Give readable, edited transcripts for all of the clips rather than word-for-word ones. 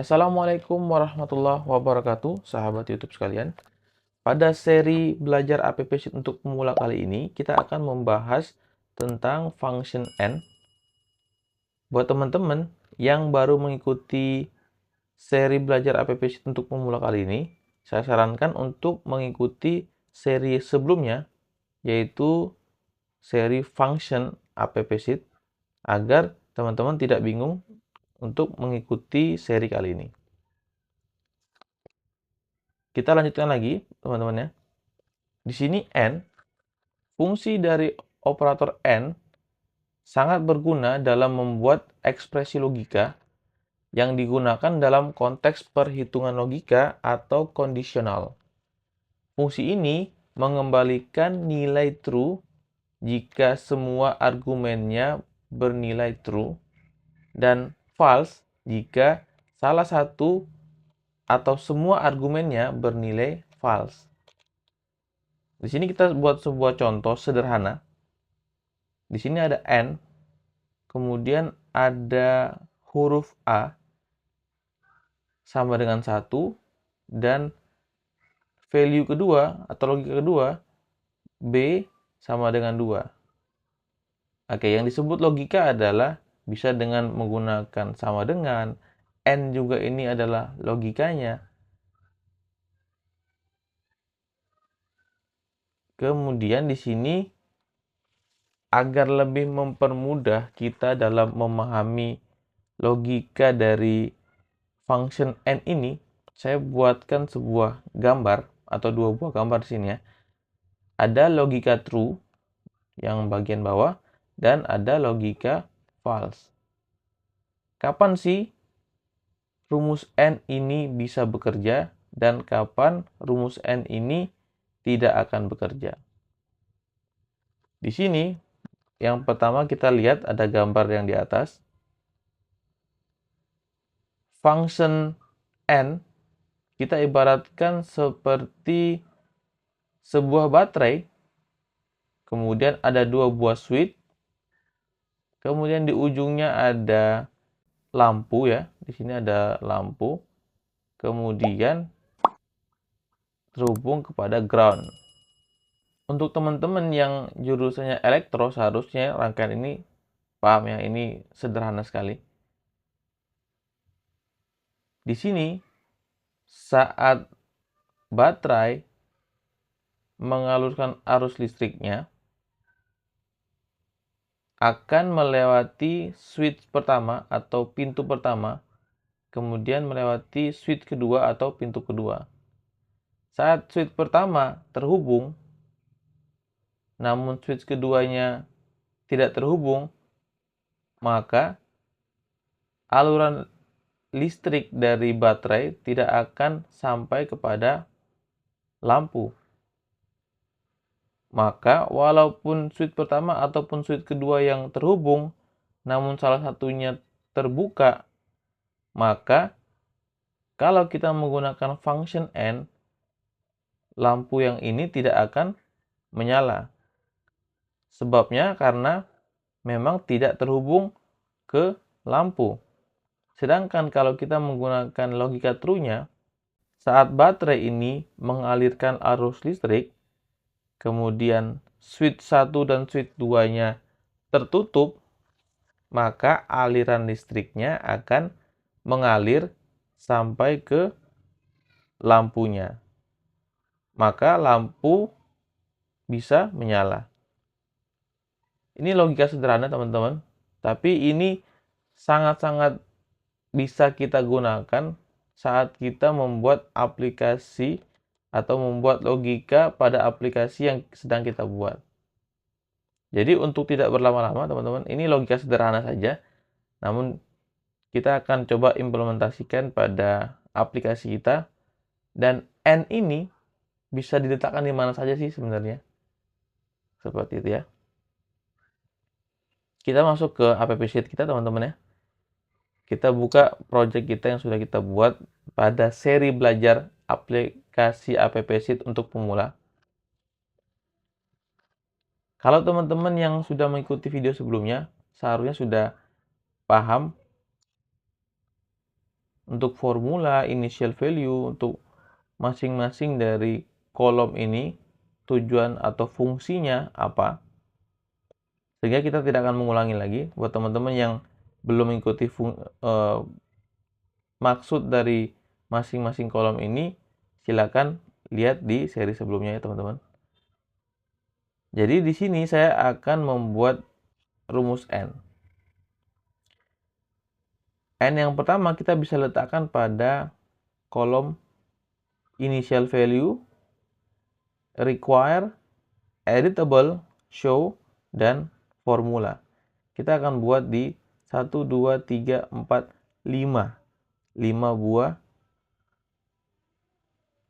Assalamualaikum warahmatullahi wabarakatuh, sahabat YouTube sekalian. Pada seri belajar app sheet untuk pemula kali ini, kita akan membahas tentang function n. Buat teman-teman yang baru mengikuti seri belajar app sheet untuk pemula kali ini, saya sarankan untuk mengikuti seri sebelumnya, yaitu seri function app sheet, agar teman-teman tidak bingung untuk mengikuti seri kali ini. Kita lanjutkan lagi, teman-teman ya. Di sini n, fungsi dari operator n sangat berguna dalam membuat ekspresi logika yang digunakan dalam konteks perhitungan logika atau kondisional. Fungsi ini mengembalikan nilai true jika semua argumennya bernilai true dan false jika salah satu atau semua argumennya bernilai false. Di sini kita buat sebuah contoh sederhana. Di sini ada n, kemudian ada huruf A sama dengan 1, dan value kedua atau logika kedua B sama dengan 2. Oke, yang disebut logika adalah bisa dengan menggunakan sama dengan, n juga ini adalah logikanya. Kemudian di sini agar lebih mempermudah kita dalam memahami logika dari function n ini, saya buatkan sebuah gambar atau dua buah gambar di sini ya. Ada logika true yang bagian bawah dan ada logika false. Kapan sih rumus n ini bisa bekerja dan kapan rumus n ini tidak akan bekerja? Di sini yang pertama kita lihat ada gambar yang di atas. Function n kita ibaratkan seperti sebuah baterai, kemudian ada dua buah switch, kemudian di ujungnya ada lampu ya. Di sini ada lampu, kemudian terhubung kepada ground. Untuk teman-teman yang jurusannya elektro, seharusnya rangkaian ini paham ya, ini sederhana sekali. Di sini saat baterai mengalirkan arus listriknya akan melewati switch pertama atau pintu pertama, kemudian melewati switch kedua atau pintu kedua. Saat switch pertama terhubung, namun switch keduanya tidak terhubung, maka aluran listrik dari baterai tidak akan sampai kepada lampu. Maka walaupun switch pertama ataupun switch kedua yang terhubung, namun salah satunya terbuka, maka kalau kita menggunakan function n, lampu yang ini tidak akan menyala. Sebabnya karena memang tidak terhubung ke lampu. Sedangkan kalau kita menggunakan logika true-nya, saat baterai ini mengalirkan arus listrik, kemudian switch 1 dan switch 2-nya tertutup, maka aliran listriknya akan mengalir sampai ke lampunya. Maka lampu bisa menyala. Ini logika sederhana teman-teman, tapi ini sangat-sangat bisa kita gunakan saat kita membuat aplikasi atau membuat logika pada aplikasi yang sedang kita buat. Jadi untuk tidak berlama-lama teman-teman, ini logika sederhana saja, namun kita akan coba implementasikan pada aplikasi kita, dan n ini bisa diletakkan di mana saja sih sebenarnya. Seperti itu ya. Kita masuk ke app sheet kita teman-teman ya. Kita buka project kita yang sudah kita buat pada seri belajar aplikasi app sheet untuk pemula. Kalau teman-teman yang sudah mengikuti video sebelumnya, seharusnya sudah paham untuk formula initial value untuk masing-masing dari kolom ini, tujuan atau fungsinya apa, sehingga kita tidak akan mengulangi lagi. Buat teman-teman yang belum mengikuti maksud dari masing-masing kolom ini, silakan lihat di seri sebelumnya ya teman-teman. Jadi di sini saya akan membuat rumus N. N yang pertama kita bisa letakkan pada kolom initial value, require, editable, show, dan formula. Kita akan buat di 1, 2, 3, 4, 5. 5 buah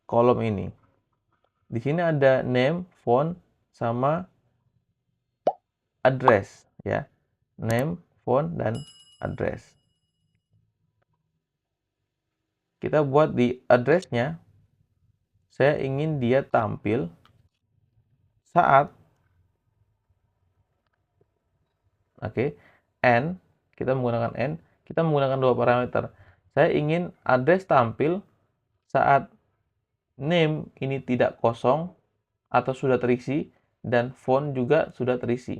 kolom ini. Di sini ada name, font, sama address ya. Name, font, dan address. Kita buat di address-nya, saya ingin dia tampil saat N, kita menggunakan N, kita menggunakan dua parameter. Saya ingin address tampil saat name ini tidak kosong atau sudah terisi, dan font juga sudah terisi.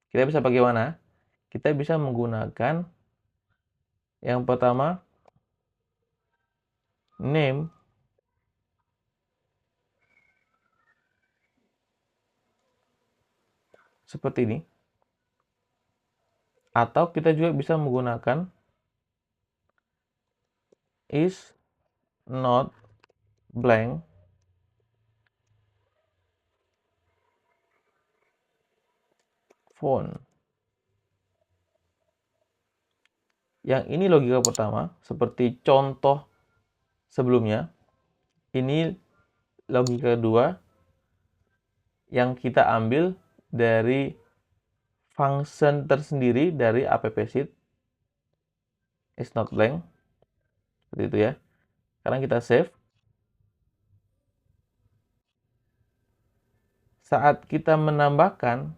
Kita bisa bagaimana? Kita bisa menggunakan yang pertama name seperti ini, atau kita juga bisa menggunakan is not blank font. Yang ini logika pertama, seperti contoh sebelumnya. Ini logika kedua yang kita ambil dari function tersendiri dari app-sheet is not blank. Seperti itu ya. Sekarang kita save. Saat kita menambahkan,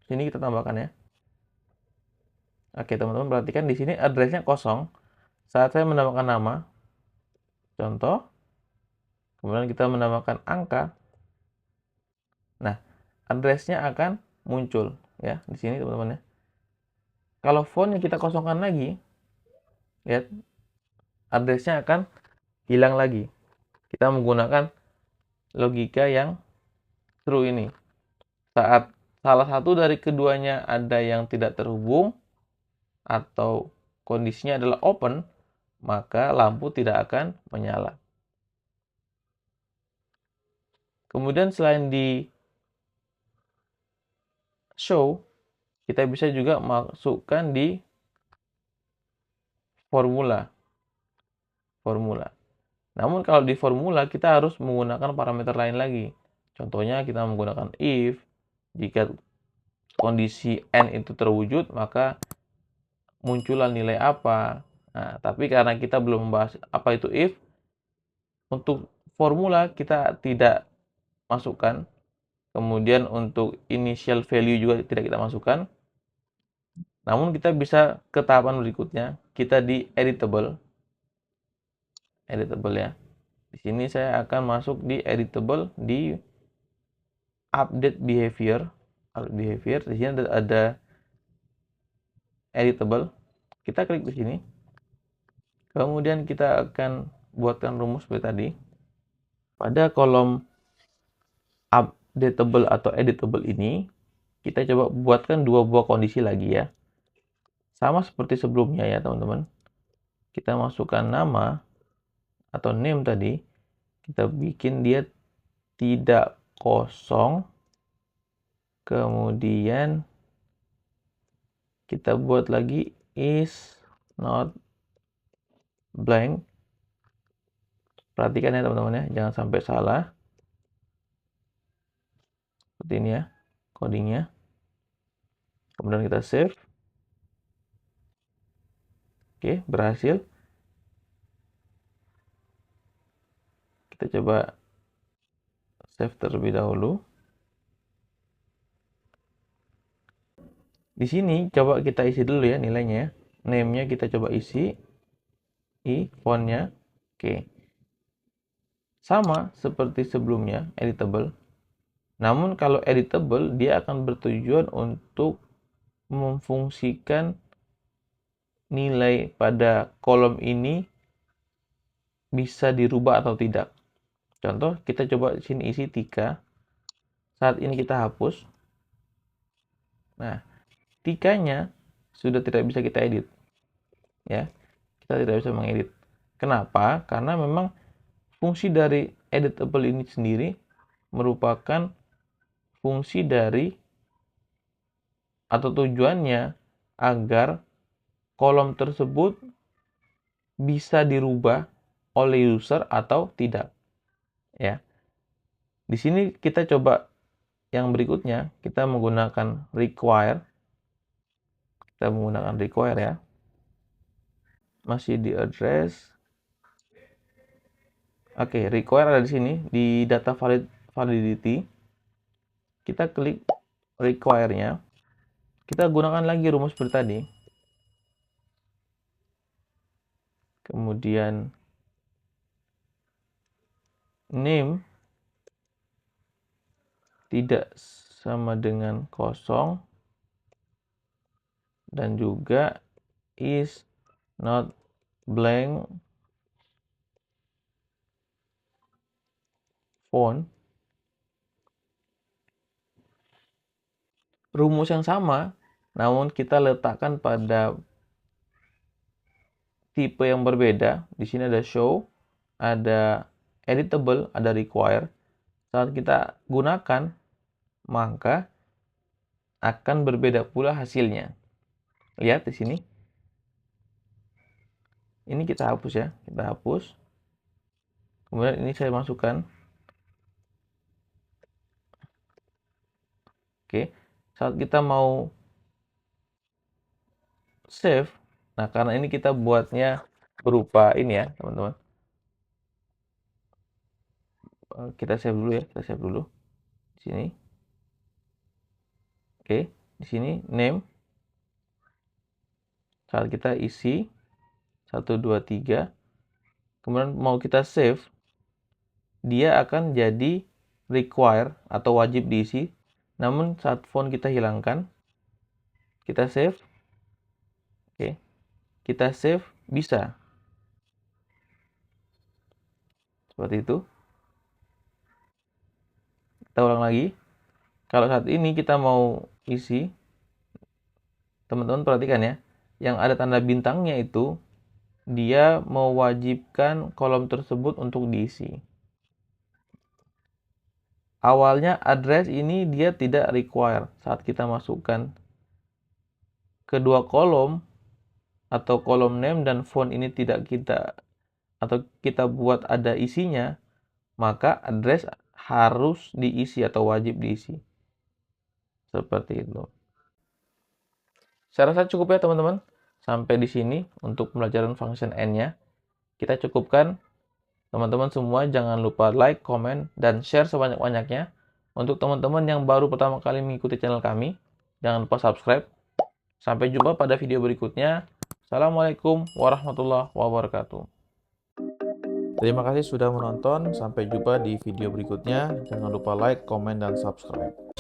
sini kita tambahkan ya. Oke, teman-teman perhatikan di sini address-nya kosong. Saat saya menambahkan nama, contoh, kemudian kita menambahkan angka. Nah, address-nya akan muncul ya di sini teman-teman ya. Kalau fontnya kita kosongkan lagi, lihat address-nya akan hilang lagi. Kita menggunakan logika yang true ini. Saat salah satu dari keduanya ada yang tidak terhubung atau kondisinya adalah open, maka lampu tidak akan menyala. Kemudian selain di show, kita bisa juga masukkan di formula. Namun kalau di formula kita harus menggunakan parameter lain lagi. Contohnya kita menggunakan if, jika kondisi N itu terwujud maka muncullah nilai apa. Nah, tapi karena kita belum membahas apa itu if, untuk formula kita tidak masukkan. Kemudian untuk initial value juga tidak kita masukkan. Namun kita bisa ke tahapan berikutnya, kita di editable ya. Di sini saya akan masuk di editable di update behavior. Di sini ada editable. Kita klik di sini. Kemudian kita akan buatkan rumus seperti tadi. Pada kolom updatable atau editable ini, kita coba buatkan dua buah kondisi lagi ya. Sama seperti sebelumnya ya teman-teman. Kita masukkan nama atau name tadi. Kita bikin dia tidak kosong. Kemudian kita buat lagi is not blank. Perhatikan ya teman-teman ya, jangan sampai salah. Seperti ini ya codingnya. Kemudian kita save. Oke, berhasil. Kita coba save terlebih dahulu. Di sini coba kita isi dulu ya nilainya. Name-nya kita coba isi. fontnya. Oke. Sama seperti sebelumnya, editable. Namun kalau editable, dia akan bertujuan untuk memfungsikan nilai pada kolom ini bisa dirubah atau tidak. Contoh, kita coba di sini isi 3. Saat ini kita hapus. Nah, 3-nya sudah tidak bisa kita edit. Ya, kita tidak bisa mengedit. Kenapa? Karena memang fungsi dari editable ini sendiri merupakan fungsi dari atau tujuannya agar kolom tersebut bisa dirubah oleh user atau tidak. Ya. Di sini kita coba yang berikutnya, kita menggunakan require. Kita menggunakan require ya. Masih di address. Oke, require ada di sini di data validity. Kita klik require-nya. Kita gunakan lagi rumus seperti tadi. Kemudian name tidak sama dengan kosong dan juga is not blank font. Rumus yang sama, namun kita letakkan pada tipe yang berbeda. Di sini ada show, ada editable, ada require. Saat kita gunakan, maka akan berbeda pula hasilnya. Lihat di sini. Ini kita hapus ya, kita hapus. Kemudian ini saya masukkan. Oke, saat kita mau save, nah karena ini kita buatnya berupa ini ya, teman-teman. Kita save dulu ya, kita save dulu. Di sini. Oke, di sini name. Saat kita isi 1 2 3, kemudian mau kita save, dia akan jadi require atau wajib diisi. Namun saat font kita hilangkan, kita save. Oke. Kita save bisa. Seperti itu. Kita ulang lagi. Kalau saat ini kita mau isi, teman-teman perhatikan ya, yang ada tanda bintangnya itu dia mewajibkan kolom tersebut untuk diisi. Awalnya address ini dia tidak require. Saat kita masukkan kedua kolom atau kolom name dan font ini tidak kita atau kita buat ada isinya, maka address harus diisi atau wajib diisi. Seperti itu. Saya rasa cukup ya teman-teman. Sampai di sini untuk pembelajaran function N-nya. Kita cukupkan. Teman-teman semua jangan lupa like, comment, dan share sebanyak-banyaknya. Untuk teman-teman yang baru pertama kali mengikuti channel kami, jangan lupa subscribe. Sampai jumpa pada video berikutnya. Assalamualaikum warahmatullahi wabarakatuh. Terima kasih sudah menonton. Sampai jumpa di video berikutnya. Jangan lupa like, comment, dan subscribe.